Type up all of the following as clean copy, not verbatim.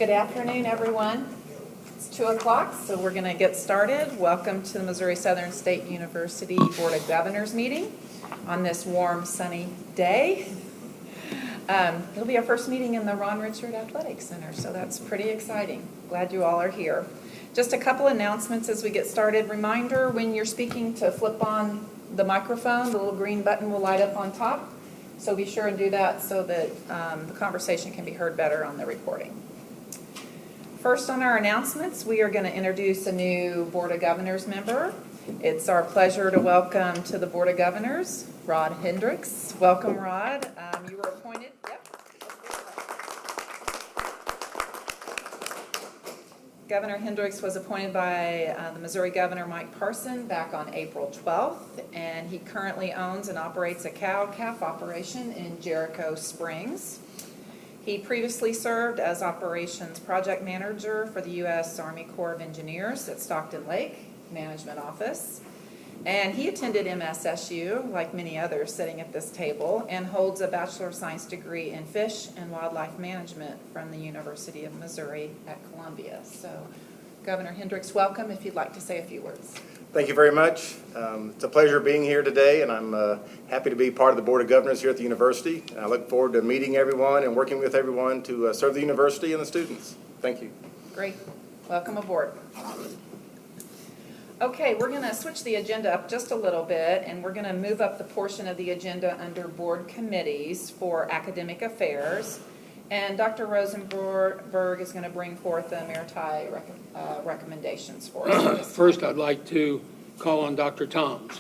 Good afternoon, everyone. It's 2 o'clock, so we're going to get started. Welcome to the Missouri Southern State University Board of Governors meeting on this warm, sunny day. It'll be our first meeting in the Ron Richard Athletic Center, so that's pretty exciting. Glad you all are here. Just a couple announcements as we get started. Reminder, when you're speaking, to flip on the microphone. The little green button will light up on top, so be sure and do that so that the conversation can be heard better on the recording. First on our announcements, we are going to introduce a new Board of Governors member. It's our pleasure to welcome to the Board of Governors, Rod Hendricks. Welcome, Rod. You were appointed. Yep. Governor Hendricks was appointed by the Missouri Governor Mike Parson back on April 12th, and he currently owns and operates a cow-calf operation in Jericho Springs. He previously served as Operations Project Manager for the U.S. Army Corps of Engineers at Stockton Lake Management Office. And he attended MSSU, like many others sitting at this table, and holds a Bachelor of Science degree in Fish and Wildlife Management from the University of Missouri at Columbia. So, Governor Hendricks, welcome if you'd like to say a few words. Thank you very much. It's a pleasure being here today, and I'm happy to be part of the Board of Governors here at the university. I look forward to meeting everyone and working with everyone to serve the university and the students. Thank you. Great. Welcome aboard. Okay, we're going to switch the agenda up just a little bit, and we're going to move up the portion of the agenda under board committees for academic affairs. And Dr. Rosenberg is going to bring forth the Emeriti recommendations for us. First, I'd like to call on Dr. Toms.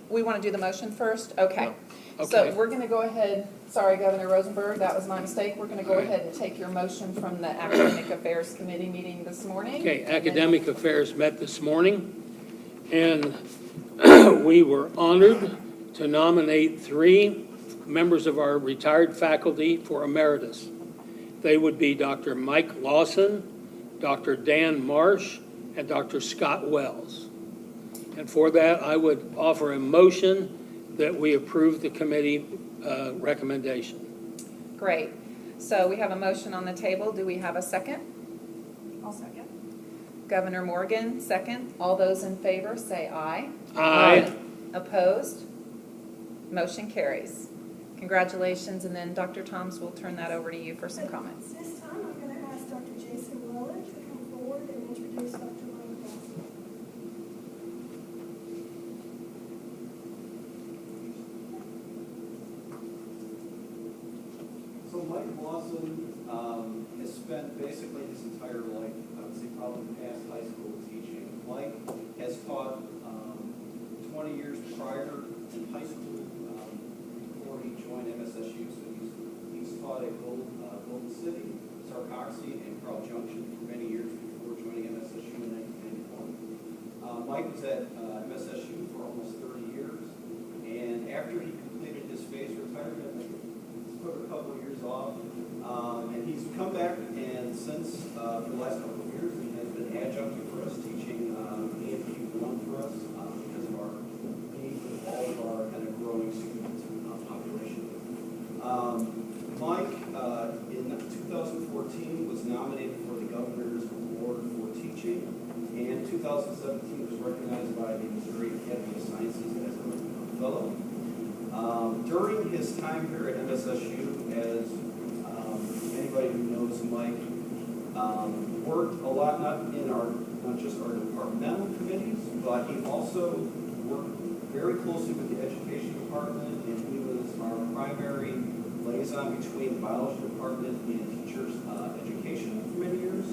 We want to do the motion first? Okay. Okay. So we're going to go ahead, sorry, Governor Rosenberg, that was my mistake. We're going to go ahead and take your motion from the Academic Affairs Committee meeting this morning. Okay, Academic Affairs met this morning, and we were honored to nominate 3 members of our retired faculty for emeritus. They would be Dr. Mike Lawson, Dr. Dan Marsh, and Dr. Scott Wells. And for that, I would offer a motion that we approve the committee recommendation. Great. So we have a motion on the table. Do we have a second? I'll second. Governor Morgan, second. All those in favor say aye. Aye. Opposed? Motion carries. Congratulations, and then Dr. Toms will turn that over to you for some comments. This time I'm going to ask Dr. Jason Weller to come forward and introduce Dr. Mike Lawson. So Mike Lawson has spent basically his entire life, I would say probably past high school, teaching. Mike has taught 20 years prior in high school before he joined MSSU. So he's taught at Golden City, Sarcoxy, and Carl Junction for many years before joining MSSU in 1991. Mike was at MSSU for almost 30 years, and after he completed his phased retirement, took a couple of years off, and he's come back, and since for the last couple of years, he has been adjuncting for us, teaching AMP 1 for us because of our need with all of our kind of growing student population. Mike, in 2014, was nominated for the Governor's Award for Teaching, and 2017 was recognized by the Missouri Academy of Sciences as a fellow. During his time here at MSSU, as anybody who knows Mike, worked a lot not just our departmental committees, but he also worked very closely with the education department, and he was our primary liaison between the biology department and teachers' education for many years.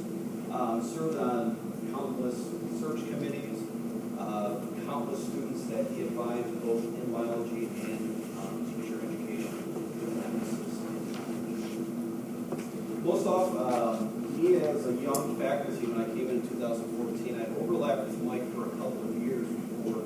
Served on countless search committees, countless students that he advised both in biology and teacher education. Most off, he as a young faculty, when I came in 2014, I overlapped with Mike for a couple of years before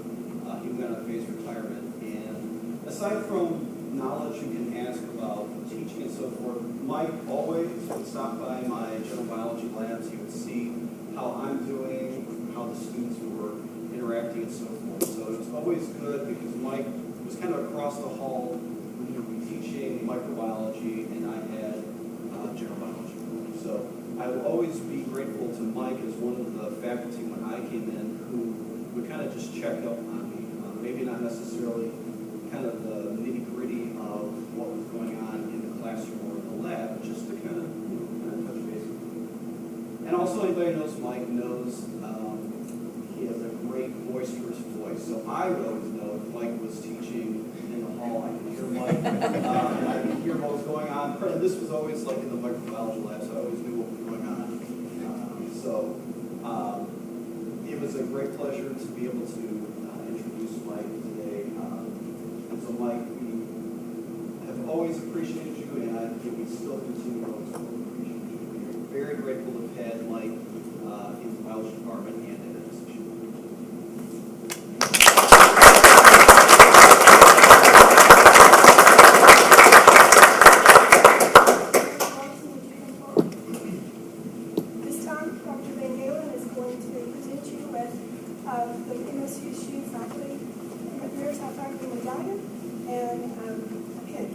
he went on phased retirement. And aside from knowledge you can ask about teaching and so forth, Mike always would stop by my general biology labs. He would see how I'm doing, how the students were interacting and so forth. So So it was always good because Mike was kind of across the hall. He would be teaching microbiology, and I had general biology. So I will always be grateful to Mike as one of the faculty when I came in who would kind of just check up on me. Maybe not necessarily kind of the nitty-gritty of what was going on in the classroom or in the lab, but just to kind of touch base with me. And also anybody who knows Mike knows he has a great boisterous voice. So I would always know if Mike was teaching in the hall, I could hear Mike, and I could hear what was going on. And this was always like in the microbiology lab, so I always knew what was going on. It was a great pleasure to be able to introduce Mike today. And so Mike, we have always appreciated you, and I think we still continue to appreciate you. We're very grateful to have had Mike in the biology department and in the position. This time, Dr. Van Galen is going to present you with the MSU SHU faculty, Mayor's faculty medallion, and a pin.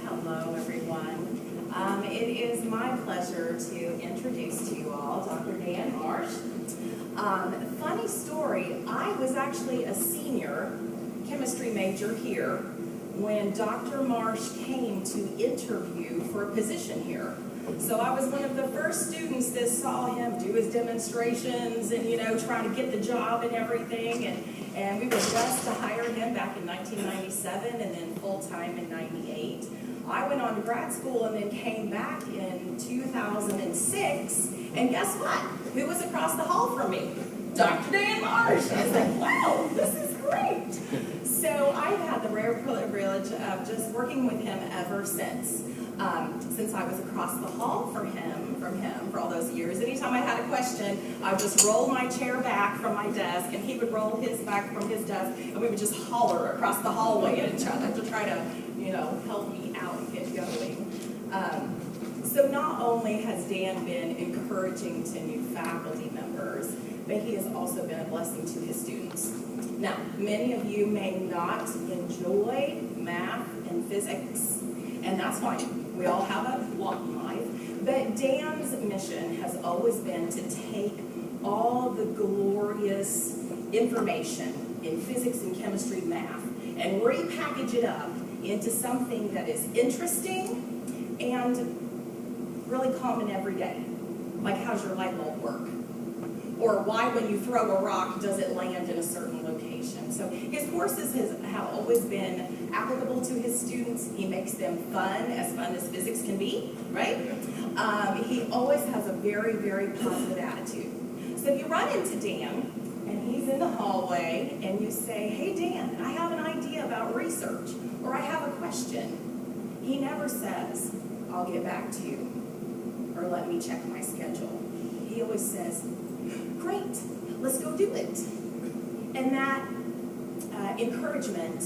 Hello, everyone. It is my pleasure to introduce to you all Dr. Dan Marsh. Funny story, I was actually a senior chemistry major here when Dr. Marsh came to interview for a position here. So I was one of the first students that saw him do his demonstrations and, try to get the job and everything. And we were blessed to hire him back in 1997 and then full-time in 98. I went on to grad school and then came back in 2006. And guess what? Who was across the hall from me? Dr. Dan Marsh. I was like, wow, this is great. So I've had the rare privilege of just working with him ever since. Since I was across the hall from him for all those years. Anytime I had a question, I would just roll my chair back from my desk, and he would roll his back from his desk, and we would just holler across the hallway at each other to try to, help me out and get going. So not only has Dan been encouraging to new faculty members, but he has also been a blessing to his students. Now, many of you may not enjoy math and physics, and that's fine. We all have a walk in life. But Dan's mission has always been to take all the glorious information in physics and chemistry, math, and repackage it up into something that is interesting and really common every day. Like, how's your light bulb work? Or why, when you throw a rock, does it land in a certain location? So his courses have always been applicable to his students. He makes them fun as physics can be, right? He always has a very, very positive attitude. So if you run into Dan, and he's in the hallway, and you say, hey, Dan, I have an idea about research, or I have a question, he never says, I'll get back to you, or let me check my schedule. He always says, great, let's go do it. And that encouragement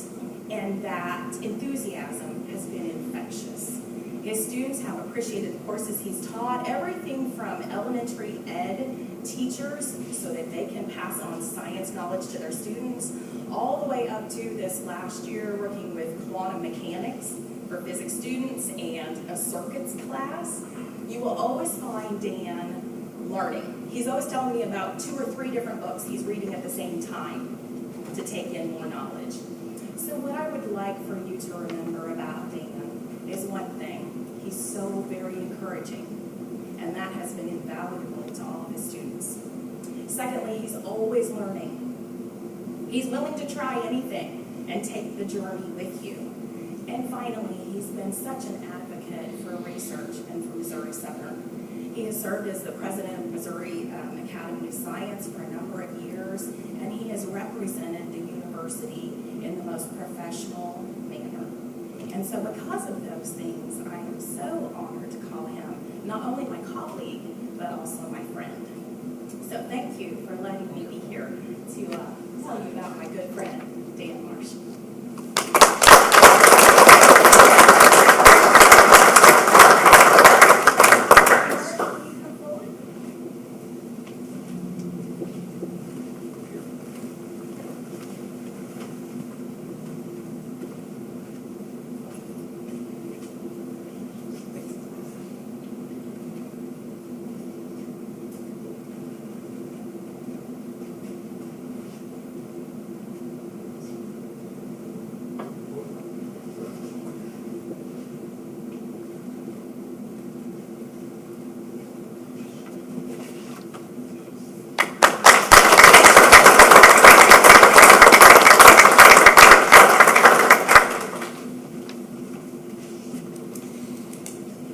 and that enthusiasm has been infectious. His students have appreciated the courses he's taught, everything from elementary ed teachers so that they can pass on science knowledge to their students, all the way up to this last year working with quantum mechanics for physics students and a circuits class. You will always find Dan learning. He's always telling me about 2 or 3 different books he's reading at the same time to take in more knowledge. So what I would like for you to remember about Dan is one thing. He's so very encouraging, and that has been invaluable to all of his students. Secondly, he's always learning. He's willing to try anything and take the journey with you. And finally, he's been such an advocate for research. Missouri Southern. He has served as the president of Missouri Academy of Science for a number of years, and he has represented the university in the most professional manner. And so because of those things, I am so honored to call him not only my colleague, but also my friend. So thank you for letting me be here to tell you about my good friend, Dan Marsh.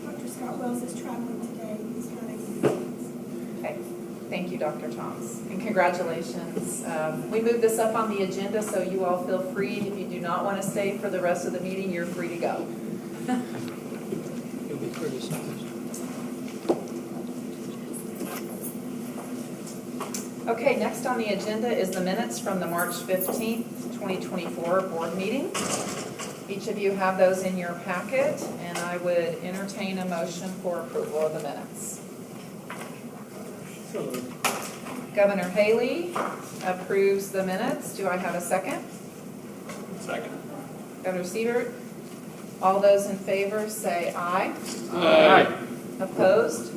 Dr. Scott Wells is traveling today. He's running. Okay, thank you, Dr. Thomas, and congratulations. We moved this up on the agenda, so you all feel free. If you do not want to stay for the rest of the meeting, you're free to go. You'll be criticized. Okay, next on the agenda is the minutes from the March 15th, 2024 board meeting. Each of you have those in your packet, and I would entertain a motion for approval of the minutes. Governor Haley approves the minutes. Do I have a second? Second. Governor Siebert? All those in favor say aye. Aye. Opposed?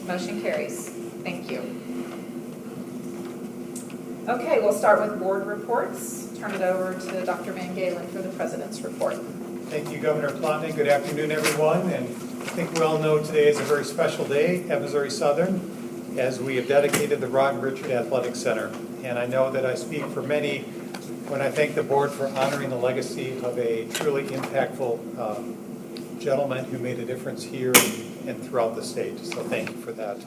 Motion carries. Thank you. Okay, we'll start with board reports. Turn it over to Dr. Van Galen for the president's report. Thank you, Governor Plotnick. Good afternoon, everyone. And I think we all know today is a very special day at Missouri Southern as we have dedicated the Ron Richard Athletic Center. And I know that I speak for many when I thank the board for honoring the legacy of a truly impactful gentleman who made a difference here and throughout the state. So thank you for that.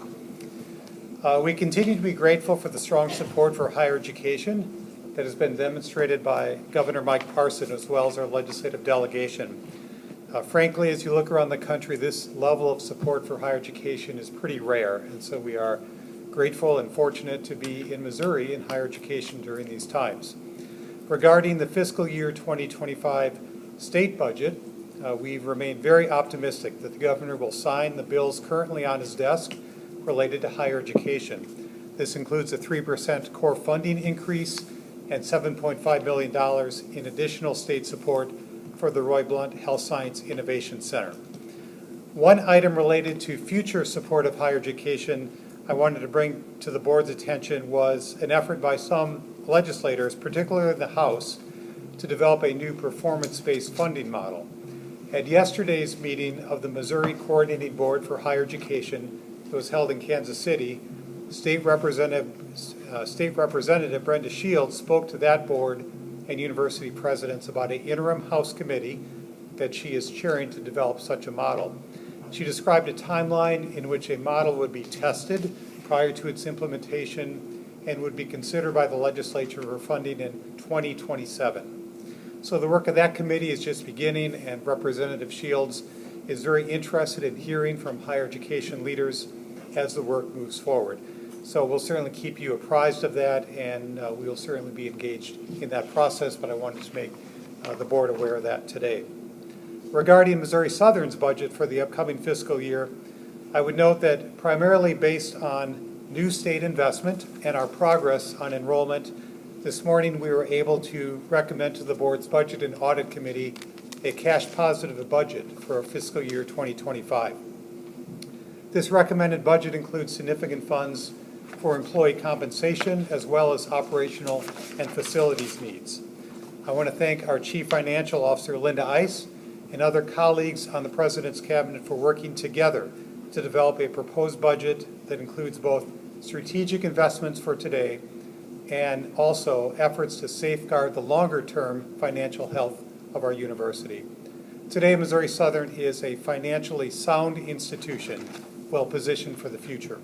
We continue to be grateful for the strong support for higher education that has been demonstrated by Governor Mike Parson as well as our legislative delegation. Frankly, as you look around the country, this level of support for higher education is pretty rare, and so we are grateful and fortunate to be in Missouri in higher education during these times. Regarding the fiscal year 2025 state budget, we've remained very optimistic that the governor will sign the bills currently on his desk related to higher education. This includes a 3% core funding increase and $7.5 million in additional state support for the Roy Blunt Health Science Innovation Center. One item related to future support of higher education I wanted to bring to the board's attention was an effort by some legislators, particularly in the House, to develop a new performance-based funding model. At yesterday's meeting of the Missouri Coordinating Board for Higher Education that was held in Kansas City, State Representative Brenda Shields spoke to that board and university presidents about an interim House committee that she is chairing to develop such a model. She described a timeline in which a model would be tested prior to its implementation and would be considered by the legislature for funding in 2027. So the work of that committee is just beginning, and Representative Shields is very interested in hearing from higher education leaders as the work moves forward. So we'll certainly keep you apprised of that, and we will certainly be engaged in that process, but I wanted to make the board aware of that today. Regarding Missouri Southern's budget for the upcoming fiscal year, I would note that primarily based on new state investment and our progress on enrollment, this morning we were able to recommend to the board's Budget and Audit Committee a cash positive budget for fiscal year 2025. This recommended budget includes significant funds for employee compensation as well as operational and facilities needs. I want to thank our Chief Financial Officer, Linda Ice, and other colleagues on the President's Cabinet for working together to develop a proposed budget that includes both strategic investments for today and also efforts to safeguard the longer-term financial health of our university. Today, Missouri Southern is a financially sound institution, well-positioned for the future.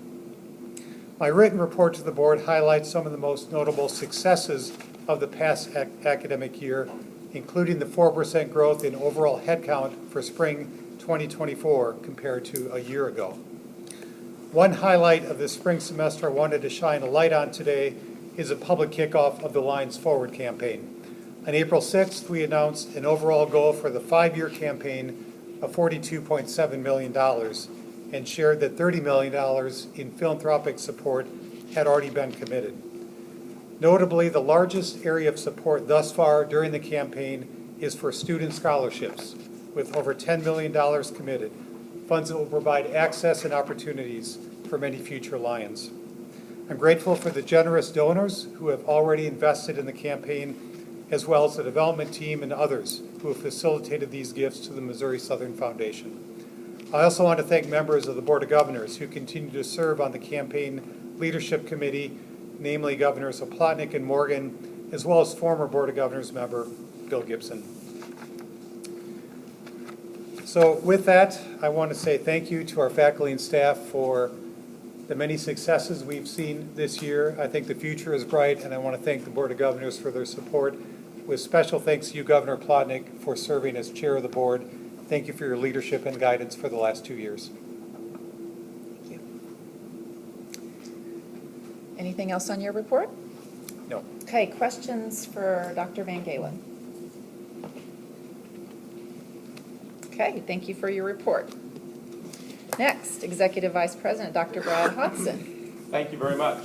My written report to the board highlights some of the most notable successes of the past academic year, including the 4% growth in overall headcount for spring 2024 compared to a year ago. One highlight of the spring semester I wanted to shine a light on today is a public kickoff of the Lines Forward campaign. On April 6th, we announced an overall goal for the 5-year campaign of $42.7 million and shared that $30 million in philanthropic support had already been committed. Notably, the largest area of support thus far during the campaign is for student scholarships, with over $10 million committed, funds that will provide access and opportunities for many future Lions. I'm grateful for the generous donors who have already invested in the campaign, as well as the development team and others who have facilitated these gifts to the Missouri Southern Foundation. I also want to thank members of the Board of Governors who continue to serve on the campaign leadership committee, namely Governors Oplotnik and Morgan, as well as former Board of Governors member Bill Gibson. So with that, I want to say thank you to our faculty and staff for the many successes we've seen this year. I think the future is bright, and I want to thank the Board of Governors for their support. With special thanks to you, Governor Plotnick, for serving as chair of the board. Thank you for your leadership and guidance for the last 2 years. Thank you. Anything else on your report? No. Okay, questions for Dr. Van Galen? Okay, thank you for your report. Next, Executive Vice President, Dr. Brad Hodson. Thank you very much.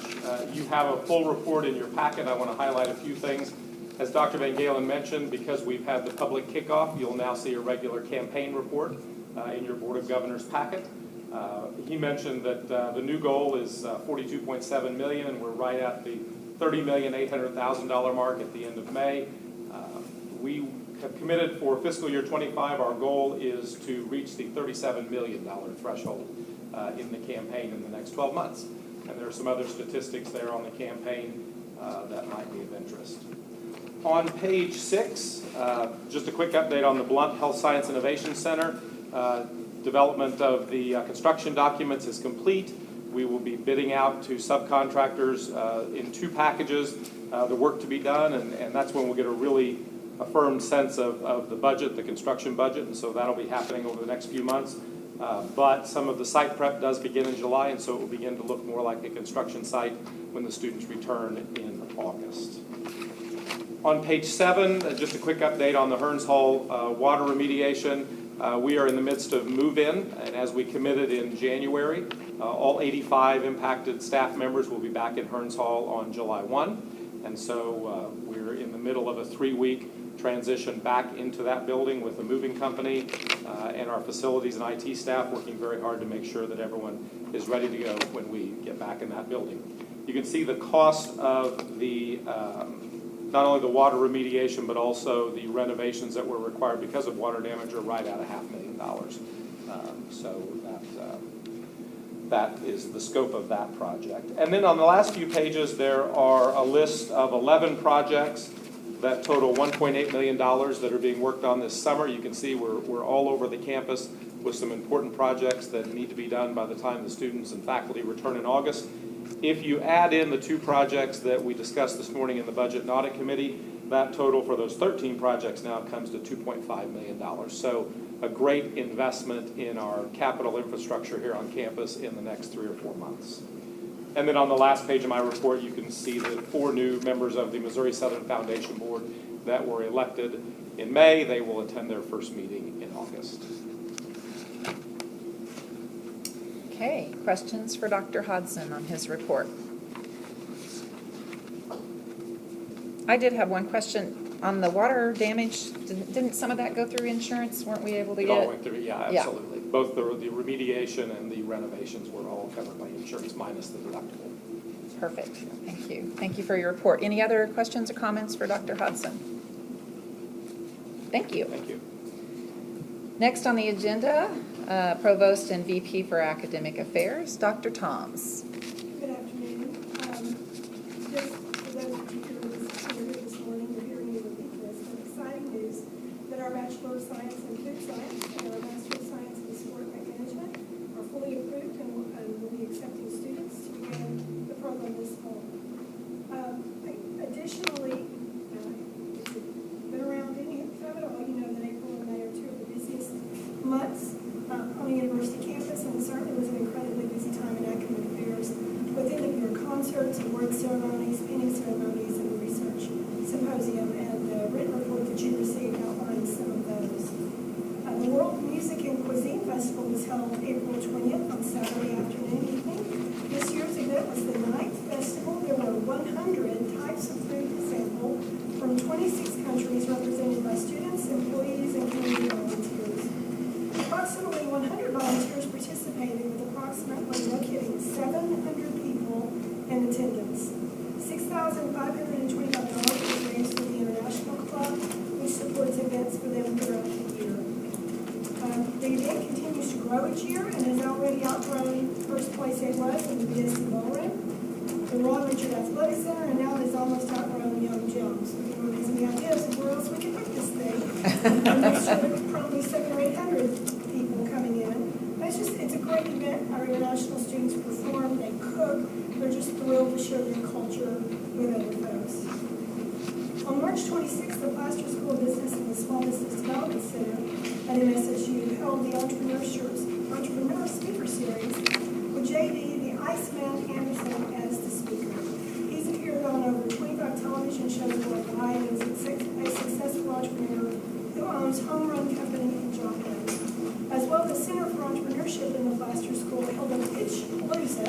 You have a full report in your packet. I want to highlight a few things. As Dr. Van Galen mentioned, because we've had the public kickoff, you'll now see a regular campaign report in your Board of Governors packet. He mentioned that the new goal is $42.7 million, and we're right at the $30,800,000 mark at the end of May. We have committed for fiscal year 25, our goal is to reach the $37 million threshold in the campaign in the next 12 months. And there are some other statistics there on the campaign that might be of interest. On page 6, just a quick update on the Blount Health Science Innovation Center. Development of the construction documents is complete. We will be bidding out to subcontractors in 2 packages, the work to be done, and that's when we'll get a really affirmed sense of the budget, the construction budget, and so that'll be happening over the next few months. But some of the site prep does begin in July, and so it will begin to look more like a construction site when the students return in August. On page 7, just a quick update on the Hearns Hall water remediation. We are in the midst of move-in, and as we committed in January, all 85 impacted staff members will be back in Hearns Hall on July 1. And so we're in the middle of a 3-week transition back into that building with the moving company and our facilities and IT staff working very hard to make sure that everyone is ready to go when we get back in that building. You can see the cost of the not only the water remediation, but also the renovations that were required because of water damage are right at $500,000. So that is the scope of that project. And then on the last few pages, there are a list of 11 projects that total $1.8 million that are being worked on this summer. You can see we're all over the campus with some important projects that need to be done by the time the students and faculty return in August. If you add in the 2 projects that we discussed this morning in the Budget and Audit Committee, that total for those 13 projects now comes to $2.5 million. So a great investment in our capital infrastructure here on campus in the next 3 or 4 months. And then on the last page of my report, you can see the 4 new members of the Missouri Southern Foundation Board that were elected in May. They will attend their first meeting in August. Okay, questions for Dr. Hodson on his report? I did have one question on the water damage. Didn't some of that go through insurance? Weren't we able to It get all it? went through, yeah, absolutely. Both the remediation and the renovations were all covered by insurance minus the deductible. Perfect. Thank you. Thank you for your report. Any other questions or comments for Dr. Hodson? Thank you. Thank you. Next on the agenda, Provost and VP for Academic Affairs, Dr. Toms. Good afternoon. Just for those of you who were here this morning, you're hearing me repeat this, but exciting news that our Bachelor of Science in Food Science months on the university campus, and it certainly was an incredibly busy time in academic affairs with end-of-year concerts, award ceremonies, pinning ceremonies, and the research symposium, and the written report that you received outlines some of those. The World Music and Cuisine Festival was held April 20th on Saturday afternoon evening. This year's event was the 9th festival. There were 100 types of food to sample from 26 countries represented by students, employees, and community volunteers. Approximately 100 volunteers participated with approximately, no kidding, 700 people in attendance. $6,525 was raised for the International Club, which supports events for them throughout the year. The event continues to grow each year and has already outgrown first place it was in the BSC Ballroom, the Ron Richard Athletic Center, and now it has almost outgrown Young Jones. If anyone has any ideas of where else we can put this thing, I'm sure there are probably 700 or 800 people coming in. But it's a great event. Our international students perform, they cook, they're just thrilled to share their culture with other folks. On March 26th, the Plaster School of Business and the Small Business Development Center at MSSU held the Entrepreneur Speaker Series with J.D. the Iceman Anderson as the speaker. He's appeared on over 25 television shows worldwide and is a successful entrepreneur who owns Home Run Company in Joplin. As well, the Center for Entrepreneurship in the Plaster School held a Pitch Palooza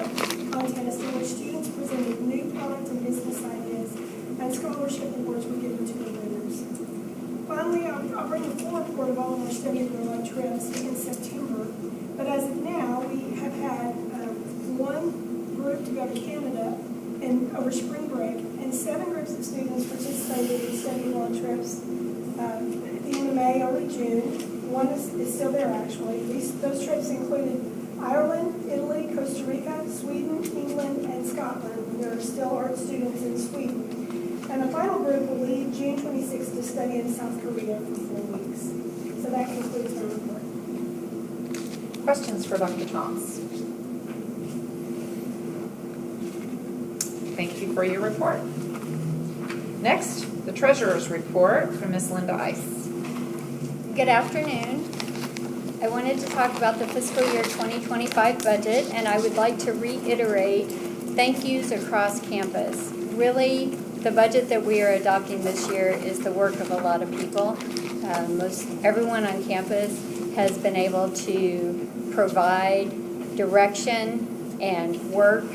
contest in which students presented new product and business ideas, and scholarship awards were given to the winners. Finally, I'll bring a full report of all of our study abroad trips in September. But as of now, we have had one group to go to Canada over spring break, and 7 groups of students participated in study abroad trips at the end of May, early June. One is still there, actually. Those trips included Ireland, Italy, Costa Rica, Sweden, England, and Scotland. There are still art students in Sweden. And the final group will leave June 26th to study in South Korea for 4 weeks. So that concludes my report. Questions for Dr. Thomas? Thank you for your report. Next, the treasurer's report from Ms. Linda Ice. Good afternoon. I wanted to talk about the fiscal year 2025 budget, and I would like to reiterate thank yous across campus. Really, the budget that we are adopting this year is the work of a lot of people. Everyone on campus has been able to provide direction and work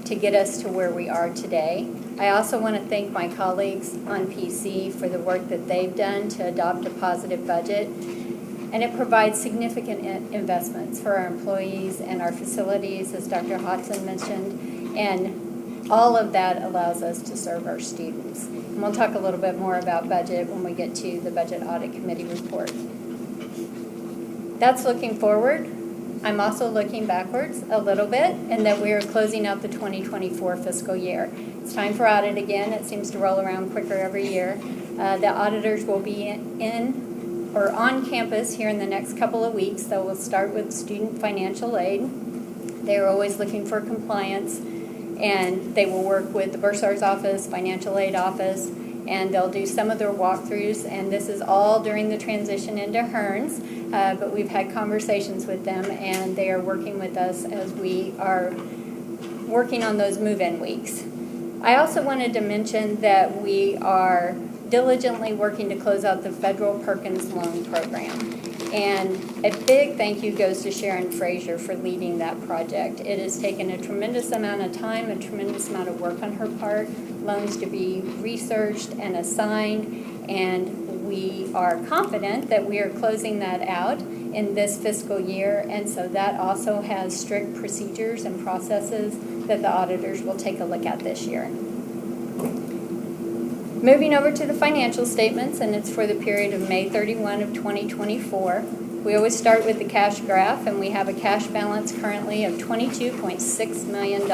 to get us to where we are today. I also want to thank my colleagues on PC for the work that they've done to adopt a positive budget. And it provides significant investments for our employees and our facilities, as Dr. Hodson mentioned. And all of that allows us to serve our students. And we'll talk a little bit more about budget when we get to the Budget Audit Committee report. That's looking forward. I'm also looking backwards a little bit, in that we are closing out the 2024 fiscal year. It's time for audit again. It seems to roll around quicker every year. The auditors will be on campus here in the next couple of weeks. So we'll start with student financial aid. They're always looking for compliance, and they will work with the bursar's office, financial aid office, and they'll do some of their walkthroughs. And this is all during the transition into Hearns, but we've had conversations with them, and they are working with us as we are working on those move-in weeks. I also wanted to mention that we are diligently working to close out the federal Perkins loan program. And a big thank you goes to Sharon Frazier for leading that project. It has taken a tremendous amount of time, a tremendous amount of work on her part, loans to be researched and assigned, and we are confident that we are closing that out in this fiscal year, and so that also has strict procedures and processes that the auditors will take a look at this year. Moving over to the financial statements, and it's for the period of May 31 of 2024. We always start with the cash graph, and we have a cash balance currently of $22.6 million.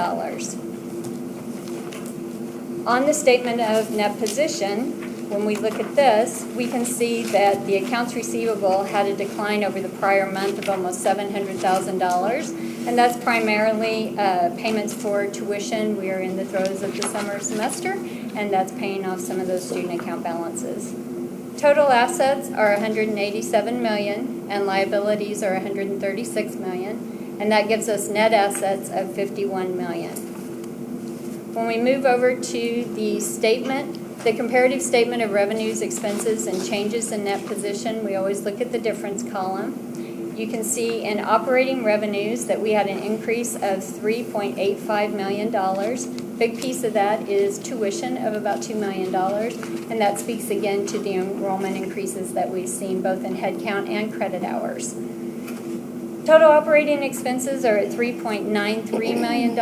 On the statement of net position, when we look at this, we can see that the accounts receivable had a decline over the prior month of almost $700,000, and that's primarily payments for tuition. We are in the throes of the summer semester, and that's paying off some of those student account balances. Total assets are $187 million, and liabilities are $136 million, and that gives us net assets of $51 million. When we move over to the statement, the comparative statement of revenues, expenses, and changes in net position, we always look at the difference column. You can see in operating revenues that we had an increase of $3.85 million. Big piece of that is tuition of about $2 million, and that speaks again to the enrollment increases that we've seen both in headcount and credit hours. Total operating expenses are at $3.93 million.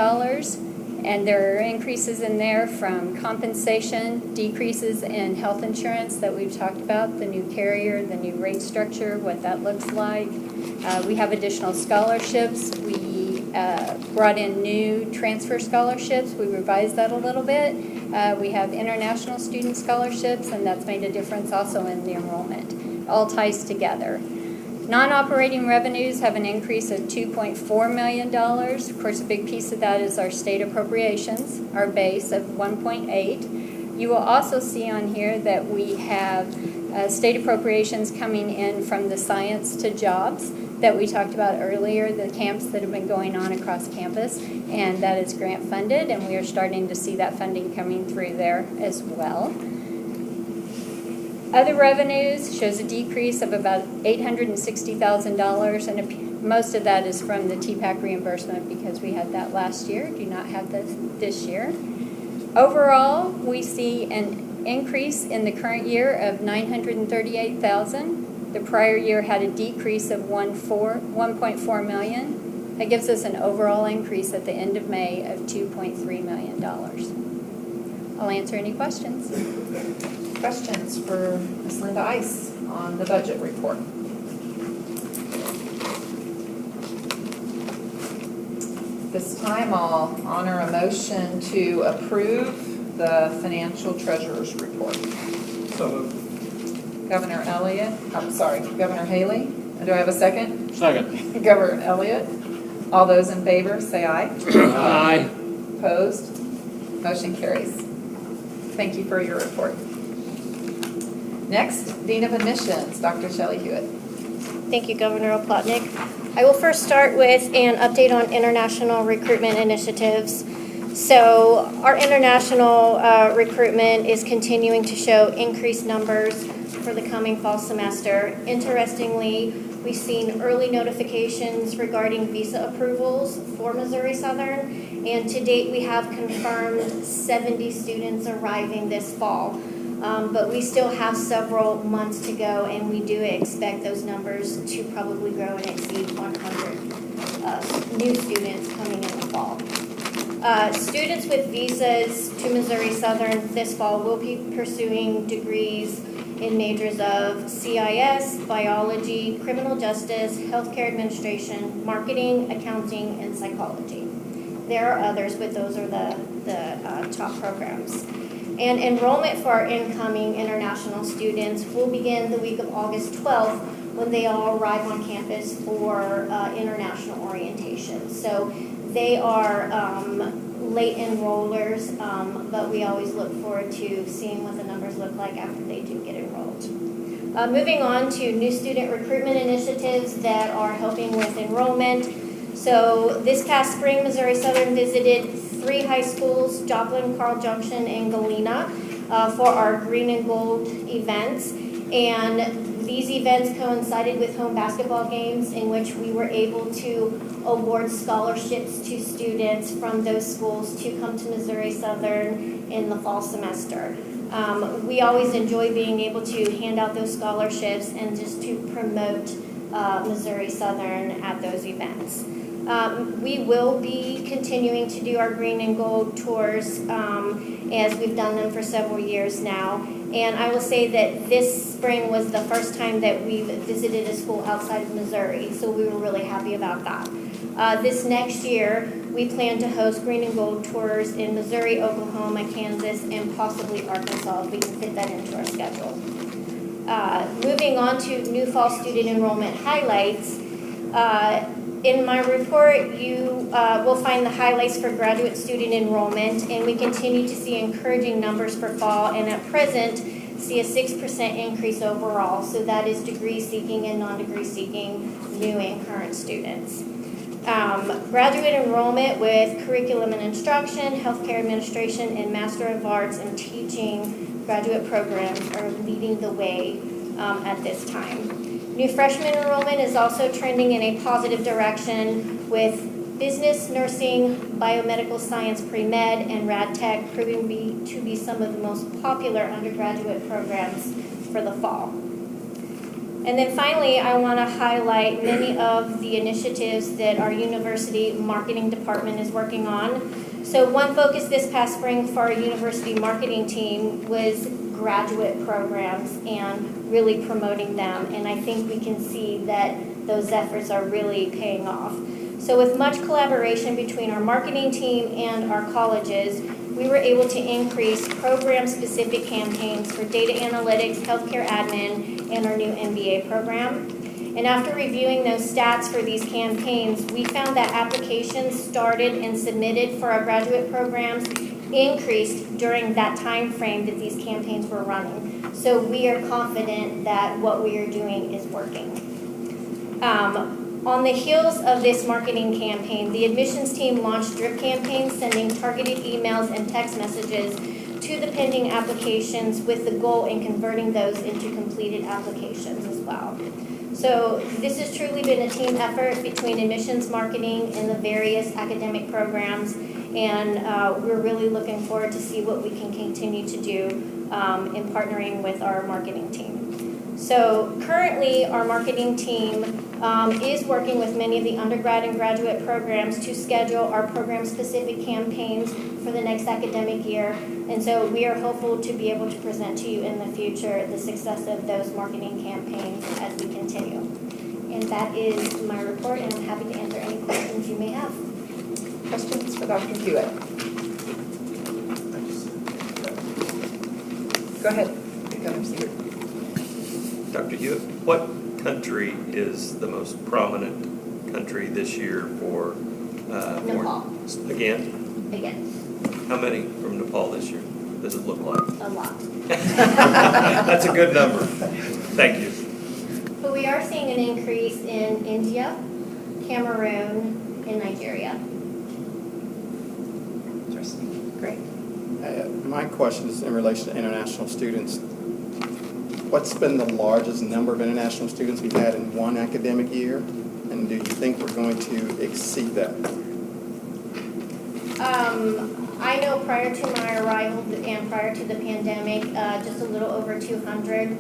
And there are increases in there from compensation, decreases in health insurance that we've talked about, the new carrier, the new rate structure, what that looks like. We have additional scholarships. We brought in new transfer scholarships. We revised that a little bit. We have international student scholarships, and that's made a difference also in the enrollment. It all ties together. Non-operating revenues have an increase of $2.4 million. Of course, a big piece of that is our state appropriations, our base of 1.8. You will also see on here that we have state appropriations coming in from the Science to Jobs that we talked about earlier, the camps that have been going on across campus, and that is grant funded, and we are starting to see that funding coming through there as well. Other revenues shows a decrease of about $860,000, and most of that is from the TPAC reimbursement because we had that last year, do not have this year. Overall, we see an increase in the current year of $938,000. The prior year had a decrease of $1.4 million. That gives us an overall increase at the end of May of $2.3 million. I'll answer any questions. Questions for Ms. Linda Ice on the budget report? This time I'll honor a motion to approve the financial treasurer's report. So moved. Governor Haley. Do I have a second? Second. Governor Elliott. All those in favor, say aye. Aye. Opposed? Motion carries. Thank you for your report. Next, Dean of Admissions, Dr. Shelley Hewitt. Thank you, Governor Oplotnik. I will first start with an update on international recruitment initiatives. So our international recruitment is continuing to show increased numbers for the coming fall semester. Interestingly, we've seen early notifications regarding visa approvals for Missouri Southern, and to date we have confirmed 70 students arriving this fall. But we still have several months to go, and we do expect those numbers to probably grow and exceed 100 new students coming in the fall. Students with visas to Missouri Southern this fall will be pursuing degrees in majors of CIS, biology, criminal justice, healthcare administration, marketing, accounting, and psychology. There are others, but those are the top programs. And enrollment for our incoming international students will begin the week of August 12th when they all arrive on campus for international orientation. So they are late enrollers, but we always look forward to seeing what the numbers look like after they do get enrolled. Moving on to new student recruitment initiatives that are helping with enrollment. So this past spring, Missouri Southern visited 3 high schools, Joplin, Carl Junction, and Galena, for our Green and Gold events. And these events coincided with home basketball games in which we were able to award scholarships to students from those schools to come to Missouri Southern in the fall semester. We always enjoy being able to hand out those scholarships and just to promote Missouri Southern at those events. We will be continuing to do our Green and Gold tours as we've done them for several years now. And I will say that this spring was the first time that we've visited a school outside of Missouri, so we were really happy about that. This next year, we plan to host Green and Gold tours in Missouri, Oklahoma, Kansas, and possibly Arkansas if we can fit that into our schedule. Moving on to new fall student enrollment highlights. In my report, you will find the highlights for graduate student enrollment, and we continue to see encouraging numbers for fall, and at present, see a 6% increase overall. So that is degree seeking and non-degree seeking new and current students. Graduate enrollment with curriculum and instruction, healthcare administration, and Master of Arts in teaching graduate programs are leading the way at this time. New freshman enrollment is also trending in a positive direction with business, nursing, biomedical science, pre-med, and rad tech proving to be some of the most popular undergraduate programs for the fall. And then finally, I want to highlight many of the initiatives that our university marketing department is working on. So one focus this past spring for our university marketing team was graduate programs and really promoting them. And I think we can see that those efforts are really paying off. So with much collaboration between our marketing team and our colleges, we were able to increase program-specific campaigns for data analytics, healthcare admin, and our new MBA program. And after reviewing those stats for these campaigns, we found that applications started and submitted for our graduate programs increased during that time frame that these campaigns were running. So we are confident that what we are doing is working. On the heels of this marketing campaign, the admissions team launched drip campaigns, sending targeted emails and text messages to the pending applications with the goal in converting those into completed applications as well. So this has truly been a team effort between admissions marketing and the various academic programs, and we're really looking forward to see what we can continue to do in partnering with our marketing team. So currently, our marketing team is working with many of the undergrad and graduate programs to schedule our program-specific campaigns for the next academic year. And so we are hopeful to be able to present to you in the future the success of those marketing campaigns as we continue. And that is my report, and I'm happy to answer any questions you may have. Questions for Dr. Hewitt? Go ahead, Governor Siebert. Dr. Hewitt, what country is the most prominent country this year for Nepal. Again? Again, How many from Nepal this year does it look like? a lot. That's a good number. Thank you. But we are seeing an increase in India, Cameroon, and Nigeria. Interesting. Great. My question is in relation to international students. What's been the largest number of international students we've had in one academic year? And do you think we're going to exceed that? I know prior to my arrival and prior to the pandemic, just a little over 200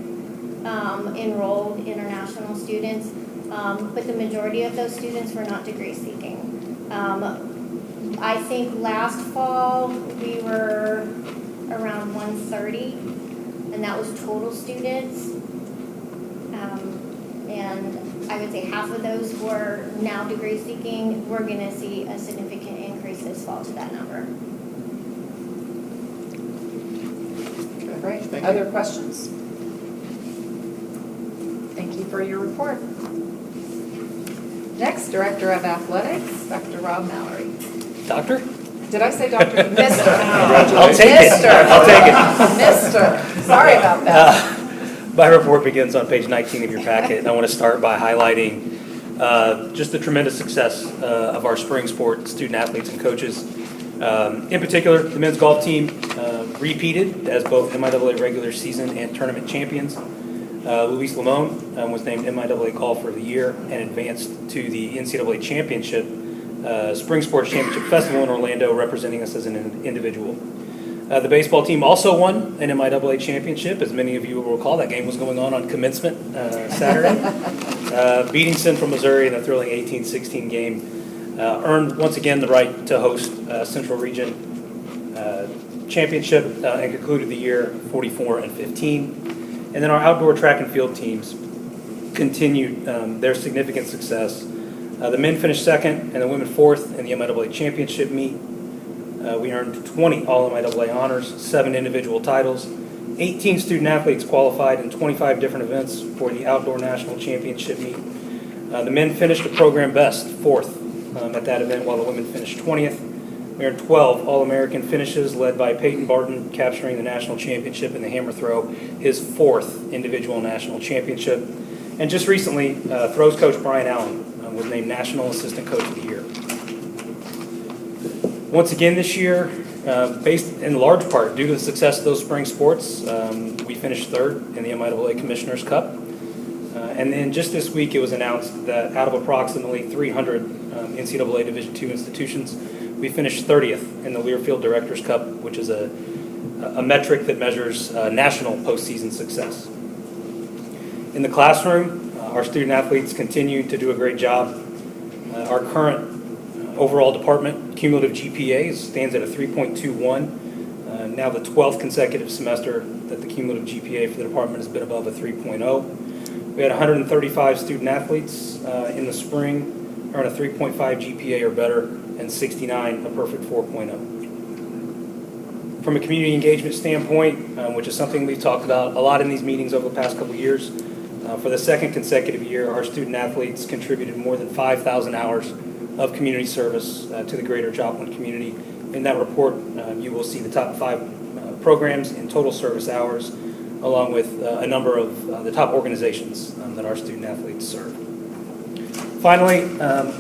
enrolled international students, but the majority of those students were not degree seeking. I think last fall we were around 130, and that was total students. And I would say half of those were now degree seeking. We're going to see a significant increase this fall to that number. Great. Thank you. Other questions? Thank you for your report. Next, Director of Athletics, Dr. Rob Mallory. Doctor? Did I say Dr.? Mr. I'll take it. I'll take it. Mr. Sorry about that. My report begins on page 19 of your packet, and I want to start by highlighting just the tremendous success of our spring sport student athletes and coaches. In particular, the men's golf team repeated as both MIAA regular season and tournament champions. Luis Limon was named MIAA Golfer of the Year and advanced to the NCAA Championship Spring Sports Championship Festival in Orlando, representing us as an individual. The baseball team also won an MIAA championship. As many of you will recall, that game was going on commencement Saturday. Beating Central Missouri in a thrilling 18-16 game. Earned once again the right to host Central Region Championship and concluded the year 44-15. And then our outdoor track and field teams continued their significant success. The men finished second and the women fourth in the MIAA championship meet. We earned 20 All-MIAA honors, 7 individual titles. 18 student athletes qualified in 25 different events for the outdoor national championship meet. The men finished the program best, 4th at that event, while the women finished 20th. We earned 12 All-American finishes, led by Peyton Barton capturing the national championship in the hammer throw, his 4th individual national championship. And just recently, throws coach Brian Allen was named National Assistant Coach of the Year. Once again this year, based in large part due to the success of those spring sports, we finished 3rd in the MIAA Commissioner's Cup. And then just this week, it was announced that out of approximately 300 NCAA Division II institutions, we finished 30th in the Learfield Directors Cup, which is a metric that measures national postseason success. In the classroom, our student athletes continue to do a great job. Our current overall department cumulative GPA stands at a 3.21. Now the 12th consecutive semester that the cumulative GPA for the department has been above a 3.0. We had 135 student athletes in the spring earn a 3.5 GPA or better, and 69 a perfect 4.0. From a community engagement standpoint, which is something we've talked about a lot in these meetings over the past couple of years, for the 2nd consecutive year, our student athletes contributed more than 5,000 hours of community service to the greater Joplin community. In that report, you will see the top 5 programs in total service hours, along with a number of the top organizations that our student athletes serve. Finally,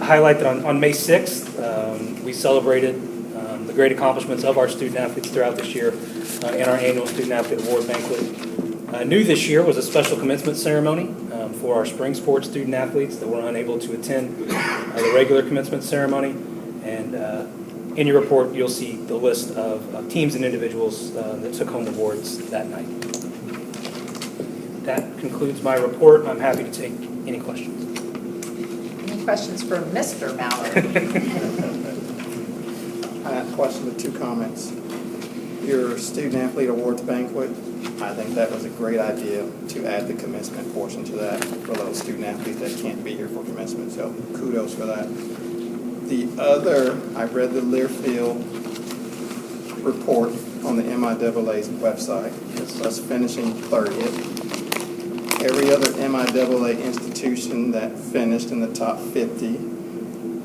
highlight that on May 6th, we celebrated the great accomplishments of our student athletes throughout this year in our annual Student Athlete Award Banquet. New this year was a special commencement ceremony for our spring sports student athletes that were unable to attend the regular commencement ceremony. And in your report, you'll see the list of teams and individuals that took home awards that night. That concludes my report. I'm happy to take any questions. Any questions for Mr. Mallard? I have a question with 2 comments. Your Student Athlete Awards Banquet, I think that was a great idea to add the commencement portion to that for those student athletes that can't be here for commencement, so kudos for that. The other, I read the Learfield report on the MIAA's website. It's us finishing 30th. Every other MIAA institution that finished in the top 50,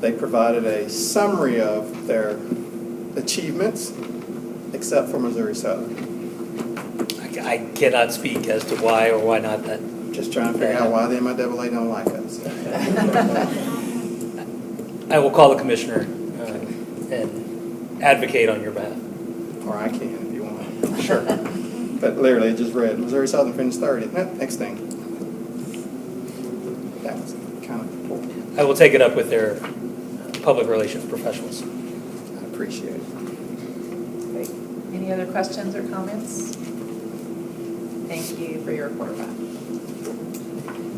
they provided a summary of their achievements, except for Missouri Southern. I cannot speak as to why or why not that. Just trying to figure out why the MIAA don't like us. I will call the commissioner and advocate on your behalf. Or I can if you want. Sure. But literally, it just read, Missouri Southern finished 30th. Next thing. That was kind of important. I will take it up with their public relations professionals. I appreciate it. Great. Any other questions or comments? Thank you for your report, Bob.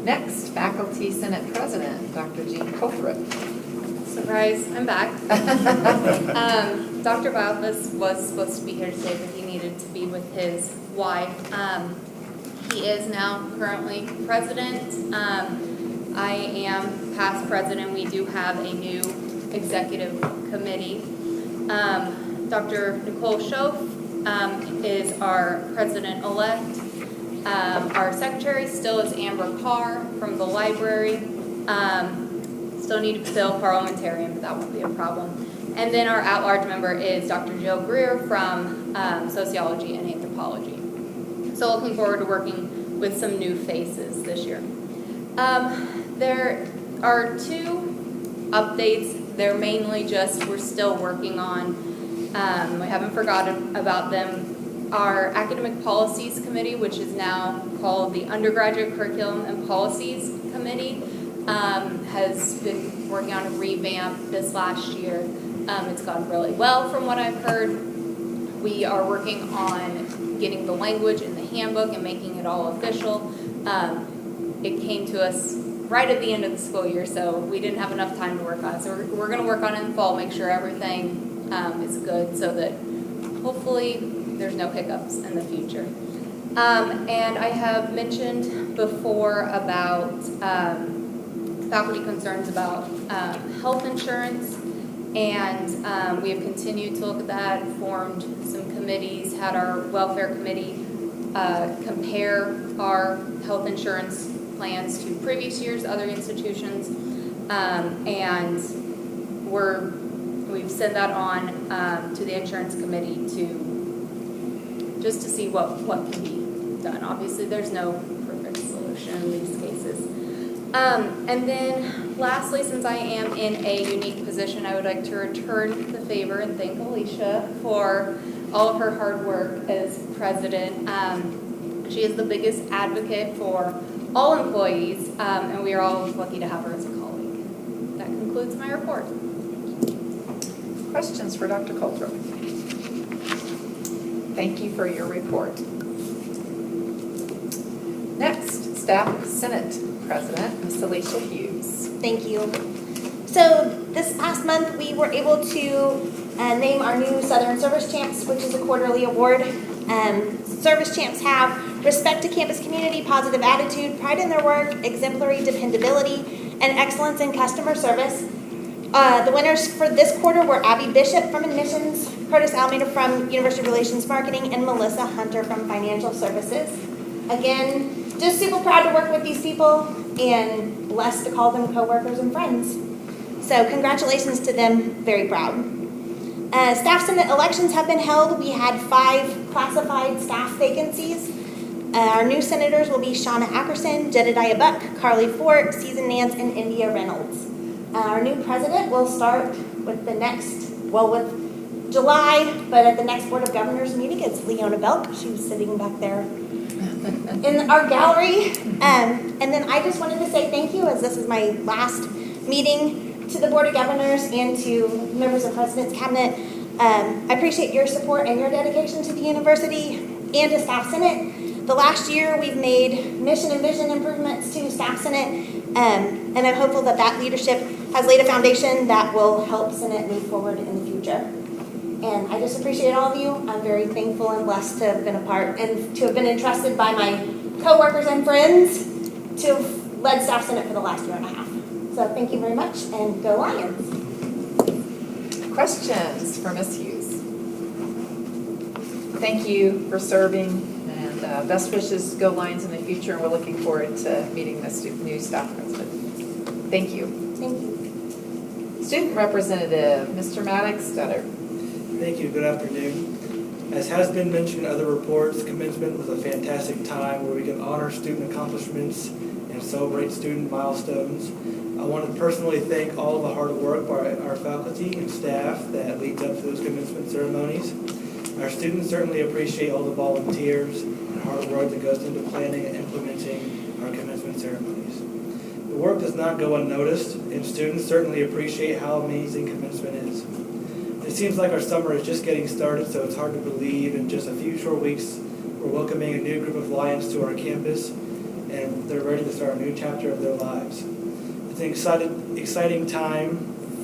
Next, Faculty Senate President, Dr. Jean Colford. Surprise, I'm back. Dr. Baufuss was supposed to be here today, but he needed to be with his wife. He is now currently president. I am past president. We do have a new executive committee. Dr. Nicole Schoaf is our president-elect. Our secretary still is Amber Carr from the library. Still need to fill parliamentarian, but that won't be a problem. And then our at-large member is Dr. Jill Greer from sociology and anthropology. So looking forward to working with some new faces this year. There are 2 updates. They're mainly just we're still working on. We haven't forgotten about them. Our Academic Policies Committee, which is now called the Undergraduate Curriculum and Policies Committee, has been working on a revamp this last year. It's gone really well from what I've heard. We are working on getting the language in the handbook and making it all official. It came to us right at the end of the school year, so we didn't have enough time to work on it. So we're going to work on it in the fall, make sure everything is good so that hopefully there's no hiccups in the future. And I have mentioned before about faculty concerns about health insurance, and we have continued to look at that, formed some committees, had our welfare committee compare our health insurance plans to previous years, other institutions, and we've send that on to the insurance committee just to see what can be done. Obviously, there's no perfect solution in these cases. And then lastly, since I am in a unique position, I would like to return the favor and thank Alicia for all of her hard work as president. She is the biggest advocate for all employees, and we are all lucky to have her as a colleague. That concludes my report. Questions for Dr. Coulthard? Thank you for your report. Next, Staff Senate President, Ms. Alicia Hughes. Thank you. So this past month, we were able to name our new Southern Service Champs, which is a quarterly award. Service Champs have respect to campus community, positive attitude, pride in their work, exemplary dependability, and excellence in customer service. The winners for this quarter were Abby Bishop from Admissions, Curtis Almeida from University Relations Marketing, and Melissa Hunter from Financial Services. Again, just super proud to work with these people and blessed to call them coworkers and friends. So congratulations to them, very proud. Staff Senate elections have been held. We had 5 classified staff vacancies. Our new senators will be Shauna Ackerson, Jedediah Buck, Carly Fort, Susan Nance, and India Reynolds. Our new president will start with with July, but at the next Board of Governors meeting, it's Leona Belk. She was sitting back there in our gallery. And then I just wanted to say thank you, as this is my last meeting, to the Board of Governors and to members of President's Cabinet. I appreciate your support and your dedication to the university and to Staff Senate. The last year, we've made mission and vision improvements to Staff Senate, and I'm hopeful that that leadership has laid a foundation that will help Senate move forward in the future. And I just appreciate all of you. I'm very thankful and blessed to have been a part and to have been entrusted by my coworkers and friends to have led Staff Senate for the last year and a half. So thank you very much, and go Lions. Questions for Ms. Hughes? Thank you for serving. Best wishes, go Lions in the future, and we're looking forward to meeting this new staff president. Thank you. Thank you. Student Representative, Mr. Maddox Stutter. Thank you. Good afternoon. As has been mentioned in other reports, commencement was a fantastic time where we can honor student accomplishments and celebrate student milestones. I want to personally thank all of the hard work by our faculty and staff that leads up to those commencement ceremonies. Our students certainly appreciate all the volunteers and hard work that goes into planning and implementing our commencement ceremonies. The work does not go unnoticed, and students certainly appreciate how amazing commencement is. It seems like our summer is just getting started, so it's hard to believe in just a few short weeks we're welcoming a new group of Lions to our campus, and they're ready to start a new chapter of their lives. It's an exciting time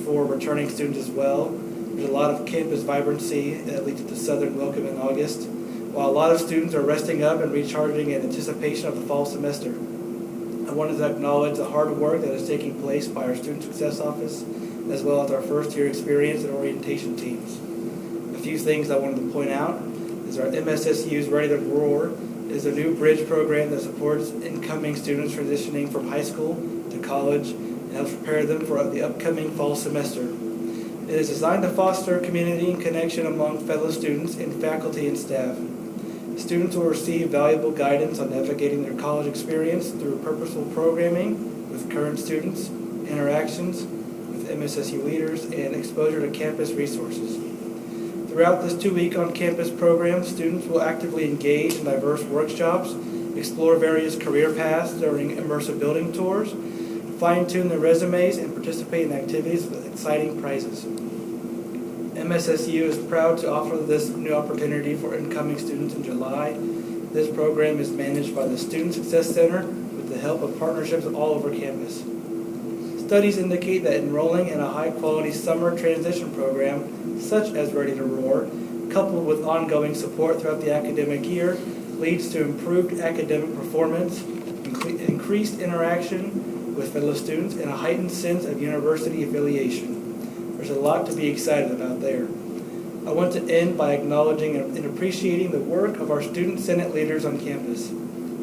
for returning students as well. There's a lot of campus vibrancy that leads to Southern welcome in August, while a lot of students are resting up and recharging in anticipation of the fall semester. I wanted to acknowledge the hard work that is taking place by our Student Success Office, as well as our first-year experience and orientation teams. A few things I wanted to point out is our MSSU's Ready to Roar is a new bridge program that supports incoming students transitioning from high school to college and helps prepare them for the upcoming fall semester. It is designed to foster community and connection among fellow students and faculty and staff. Students will receive valuable guidance on navigating their college experience through purposeful programming with current students, interactions with MSSU leaders, and exposure to campus resources. Throughout this 2-week on-campus program, students will actively engage in diverse workshops, explore various career paths during immersive building tours, fine-tune their resumes, and participate in activities with exciting prizes. MSSU is proud to offer this new opportunity for incoming students in July. This program is managed by the Student Success Center with the help of partnerships all over campus. Studies indicate that enrolling in a high-quality summer transition program, such as Ready to Roar, coupled with ongoing support throughout the academic year, leads to improved academic performance, increased interaction with fellow students, and a heightened sense of university affiliation. There's a lot to be excited about there. I want to end by acknowledging and appreciating the work of our student senate leaders on campus.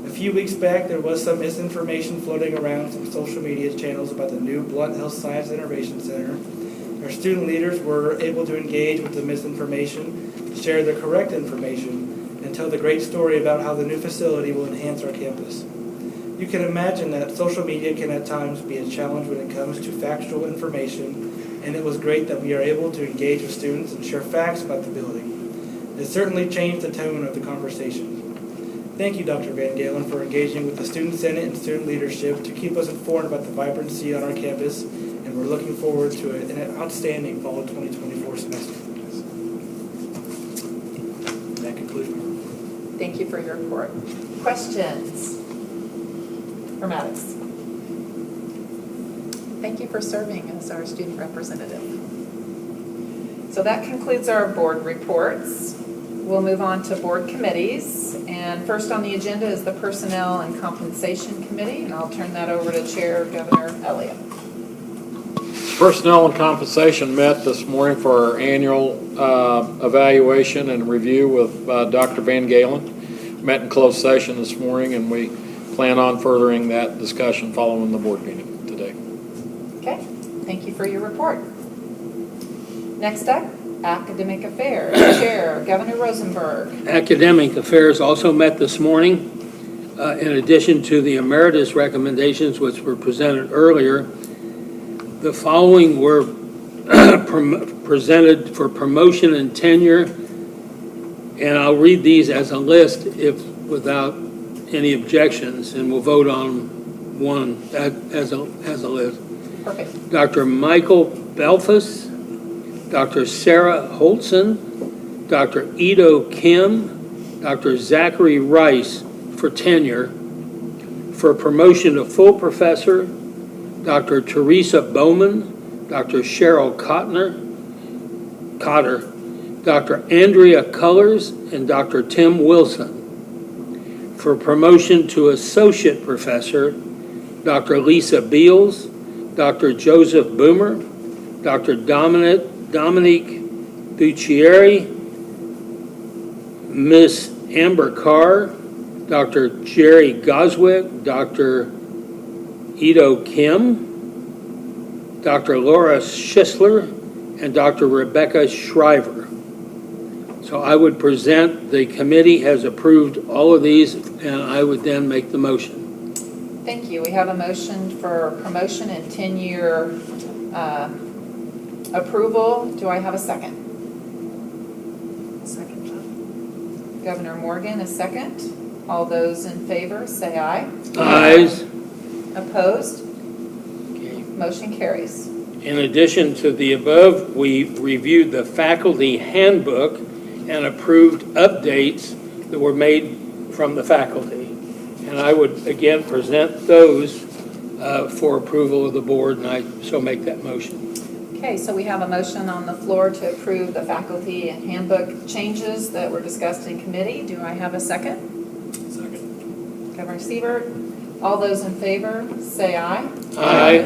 A few weeks back, there was some misinformation floating around some social media channels about the new Blunt Health Science Innovation Center. Our student leaders were able to engage with the misinformation, share the correct information, and tell the great story about how the new facility will enhance our campus. You can imagine that social media can at times be a challenge when it comes to factual information, and it was great that we are able to engage with students and share facts about the building. It certainly changed the tone of the conversation. Thank you, Dr. Van Galen, for engaging with the Student Senate and student leadership to keep us informed about the vibrancy on our campus, and we're looking forward to an outstanding fall 2024 semester. That concludes my report. Thank you for your report. Questions for Maddox? Thank you for serving as our student representative. So that concludes our board reports. We'll move on to board committees. And first on the agenda is the Personnel and Compensation Committee, and I'll turn that over to Chair Governor Elliott. Personnel and Compensation met this morning for our annual evaluation and review with Dr. Van Galen. Met in closed session this morning, and we plan on furthering that discussion following the board meeting today. Okay, thank you for your report. Next up, Academic Affairs, Chair Governor Rosenberg. Academic Affairs also met this morning. In addition to the emeritus recommendations which were presented earlier, the following were presented for promotion and tenure, and I'll read these as a list if without any objections, and we'll vote on one as a list. Perfect. Dr. Michael Belfus, Dr. Sarah Holtzen, Dr. Edo Kim, Dr. Zachary Rice for tenure. For promotion to full professor, Dr. Teresa Bowman, Dr. Cheryl Cotter, Dr. Andrea Cullors, and Dr. Tim Wilson. For promotion to associate professor, Dr. Lisa Beals, Dr. Joseph Boomer, Dr. Dominique Buccieri, Miss Amber Carr, Dr. Jerry Goswick, Dr. Edo Kim, Dr. Laura Schisler, and Dr. Rebecca Shriver. So I would present, the committee has approved all of these, and I would then make the motion. Thank you. We have a motion for promotion and tenure approval. Do I have a second? Second. Governor Morgan, a second. All those in favor, say aye. Ayes. Opposed? Motion carries. In addition to the above, we reviewed the faculty handbook and approved updates that were made from the faculty. And I would again present those for approval of the board, and I so make that motion. Okay, so we have a motion on the floor to approve the faculty and handbook changes that were discussed in committee. Do I have a second? Second. Governor Siebert, all those in favor, say aye. Aye.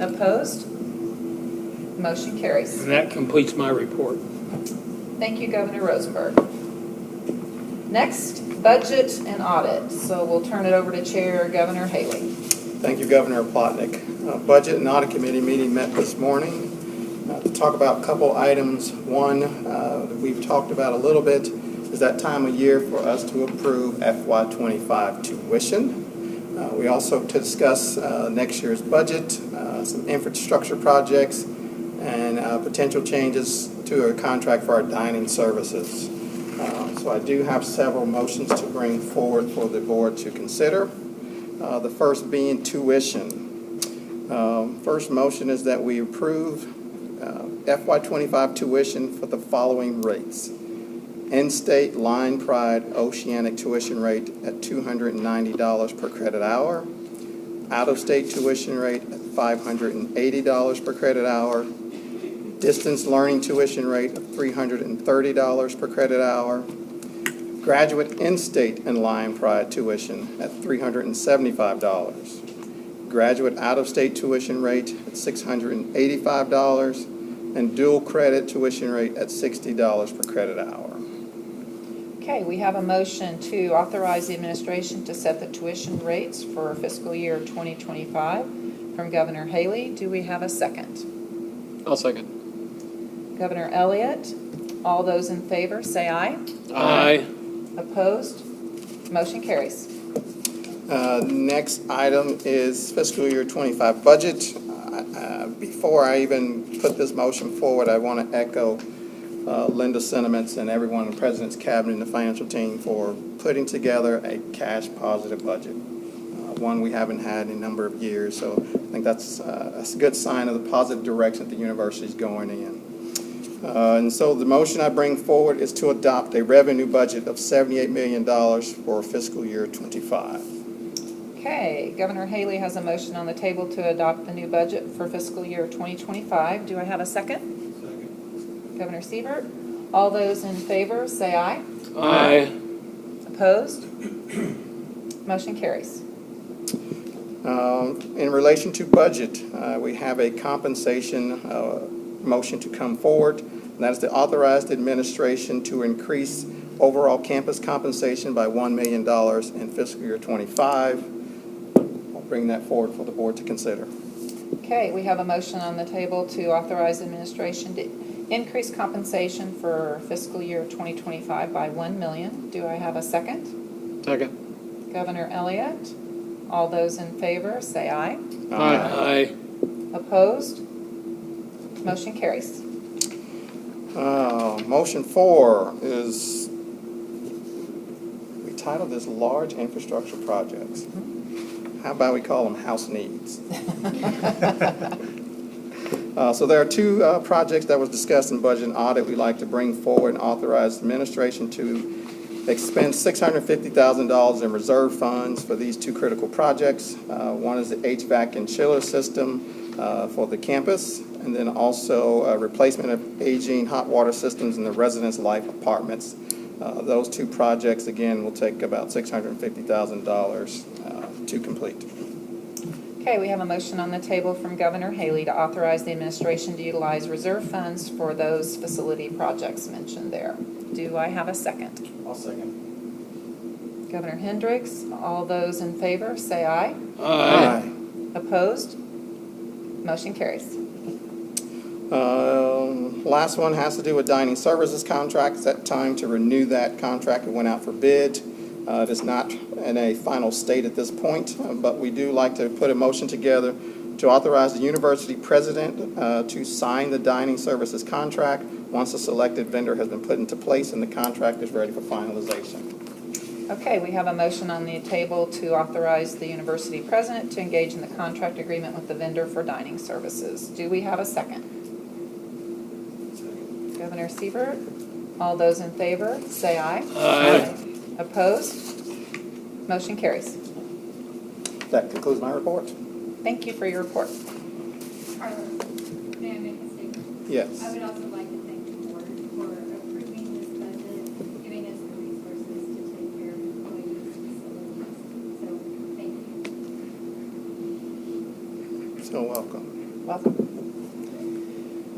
Opposed? Motion carries. And that completes my report. Thank you, Governor Rosenberg. Next, budget and audit. So we'll turn it over to Chair Governor Haley. Thank you, Governor Plotnick. Budget and Audit Committee meeting met this morning to talk about a couple items. One, that we've talked about a little bit, is that time of year for us to approve FY25 tuition. We also to discuss next year's budget, some infrastructure projects, and potential changes to a contract for our dining services. So I do have several motions to bring forward for the board to consider. The first being tuition. First motion is that we approve FY25 tuition for the following rates. In-state Line Pride Oceanic tuition rate at $290 per credit hour. Out-of-state tuition rate at $580 per credit hour. Distance learning tuition rate of $330 per credit hour. Graduate in-state and Line Pride tuition at $375. Graduate out-of-state tuition rate at $685, and dual credit tuition rate at $60 per credit hour. Okay, we have a motion to authorize the administration to set the tuition rates for fiscal year 2025 from Governor Haley. Do we have a second? I'll second. Governor Elliott. All those in favor, say aye. Aye. Opposed? Motion carries. Next item is fiscal year 25 budget. Before I even put this motion forward, I want to echo Linda's sentiments and everyone in the President's Cabinet and the financial team for putting together a cash positive budget, one we haven't had in a number of years. So I think that's a good sign of the positive direction that the university is going in. And so the motion I bring forward is to adopt a revenue budget of $78 million for fiscal year 25. Okay, Governor Haley has a motion on the table to adopt the new budget for fiscal year 2025. Do I have a second? Second. Governor Siebert. All those in favor, say aye. Aye. Opposed? Motion carries. In relation to budget, we have a compensation motion to come forward. And that is to authorize the administration to increase overall campus compensation by $1 million in fiscal year 25. I'll bring that forward for the board to consider. Okay, we have a motion on the table to authorize administration to increase compensation for fiscal year 2025 by $1 million. Do I have a second? Second. Governor Elliott. All those in favor, say aye. Aye. Opposed? Motion carries. Motion 4 is, we titled this Large Infrastructure Projects. How about we call them house needs? So there are two projects that was discussed in budget and audit we'd like to bring forward and authorize the administration to expend $650,000 in reserve funds for these two critical projects. One is the HVAC and chiller system for the campus, and then also replacement of aging hot water systems in the residence life apartments. Those two projects, again, will take about $650,000 to complete. Okay, we have a motion on the table from Governor Haley to authorize the administration to utilize reserve funds for those facility projects mentioned there. Do I have a second? I'll second. Governor Hendricks, all those in favor, say aye. Aye. Opposed? Motion carries. Last one has to do with dining services contract. It's that time to renew that contract. It went out for bid. It is not in a final state at this point, but we do like to put a motion together to authorize the university president to sign the dining services contract once a selected vendor has been put into place and the contract is ready for finalization. Okay, we have a motion on the table to authorize the university president to engage in the contract agreement with the vendor for dining services. Do we have a second? Governor Siebert, all those in favor, say aye. Aye. Opposed? Motion carries. That concludes my report. Thank you for your report. Carlos, may I make a statement? Yes. I would also like to thank the board for approving this budget, giving us the resources to take care of employees and facilities. So, thank you. So welcome. Welcome.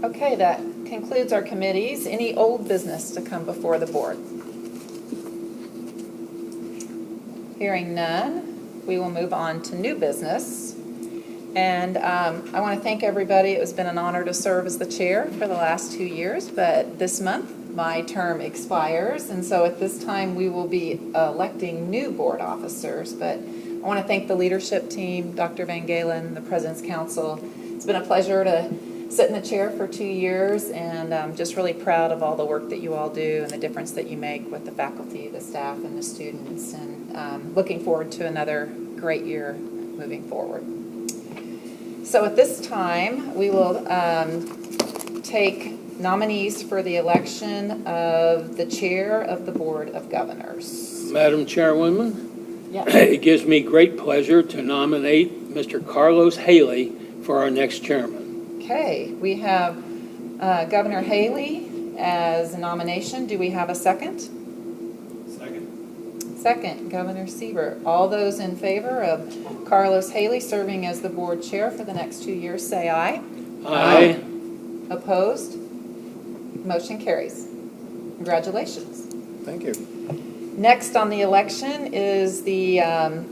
Okay, that concludes our committees. Any old business to come before the board? Hearing none, we will move on to new business. And I want to thank everybody. It has been an honor to serve as the chair for the last 2 years, but this month my term expires, and so at this time we will be electing new board officers. But I want to thank the leadership team, Dr. Van Galen, the President's Council. It's been a pleasure to sit in the chair for 2 years, and I'm just really proud of all the work that you all do and the difference that you make with the faculty, the staff, and the students, and looking forward to another great year moving forward. So at this time, we will take nominees for the election of the chair of the Board of Governors. Madam Chairwoman, Yes. it gives me great pleasure to nominate Mr. Carlos Haley for our next chairman. Okay, we have Governor Haley as a nomination. Do we have a second? Second. Second, Governor Siebert. All those in favor of Carlos Haley serving as the board chair for the next 2 years, say aye. Aye. Opposed? Motion carries. Congratulations. Thank you. Next on the election is the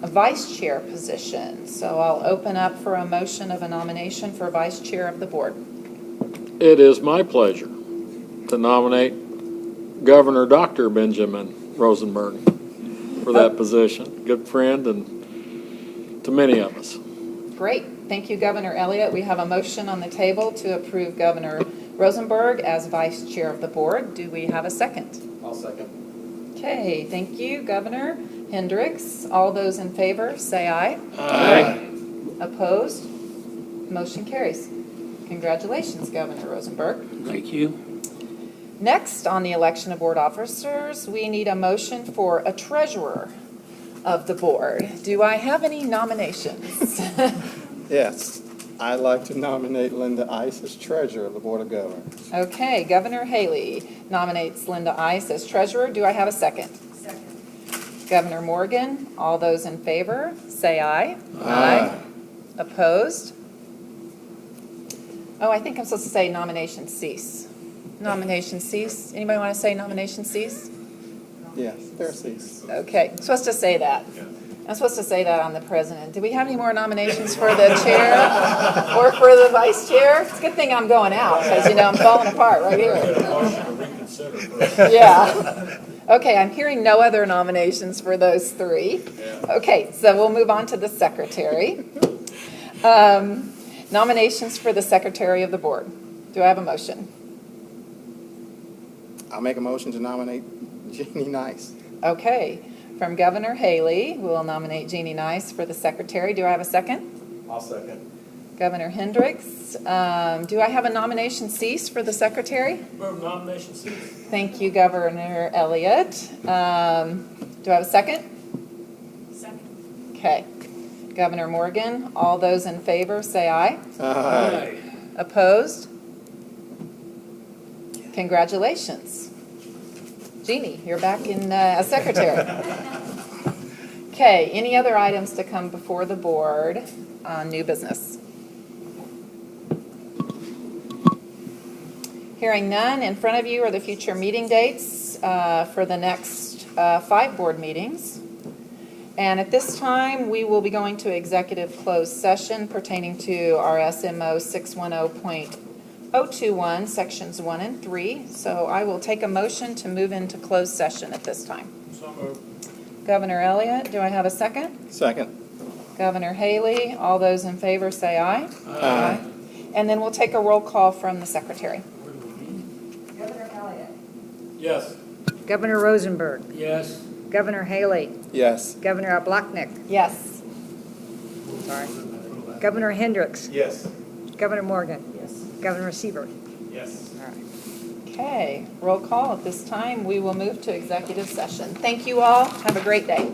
vice chair position. So I'll open up for a motion of a nomination for vice chair of the board. It is my pleasure to nominate Governor Dr. Benjamin Rosenberg for that position. Good friend and to many of us. Great. Thank you, Governor Elliott. We have a motion on the table to approve Governor Rosenberg as vice chair of the board. Do we have a second? I'll second. Okay, thank you, Governor Hendricks. All those in favor, say aye. Aye. Opposed? Motion carries. Congratulations, Governor Rosenberg. Thank you. Next, on the election of board officers, we need a motion for a treasurer of the board. Do I have any nominations? Yes, I'd like to nominate Linda Ice as treasurer of the Board of Governors. Okay, Governor Haley nominates Linda Ice as treasurer. Do I have a second? Second. Governor Morgan, all those in favor, say aye. Aye. Opposed? Oh, I think I'm supposed to say nomination cease. Nomination cease. Anybody want to say nomination cease? Yes, there cease. Okay, I'm supposed to say that. I'm supposed to say that on the president. Do we have any more nominations for the chair or for the vice chair? It's a good thing I'm going out because, I'm falling apart right here. Yeah. Okay, I'm hearing no other nominations for those three. Okay, so we'll move on to the secretary. Nominations for the secretary of the board. Do I have a motion? I'll make a motion to nominate Jeannie Nice. Okay, from Governor Haley, we'll nominate Jeannie Nice for the secretary. Do I have a second? I'll second. Governor Hendricks, do I have a nomination cease for the secretary? Move nomination cease. Thank you, Governor Elliott. Do I have a second? Second. Okay. Governor Morgan, all those in favor say aye. Aye. Opposed? Congratulations. Jeannie, you're back in as secretary. Okay, any other items to come before the board on new business? Hearing none, in front of you are the future meeting dates for the next 5 board meetings. And at this time, we will be going to executive closed session pertaining to RSMO 610.021, sections 1 and 3. So I will take a motion to move into closed session at this time. So moved. Governor Elliott, do I have a second? Second. Governor Haley, all those in favor say aye. Aye. And then we'll take a roll call from the secretary. Governor Elliott. Yes. Governor Rosenberg. Yes. Governor Haley. Yes. Governor Blocknick. Yes. Sorry. Governor Hendricks. Yes. Governor Morgan. Yes. Governor Siebert. Yes. All right. Okay, roll call at this time. We will move to executive session. Thank you all. Have a great day.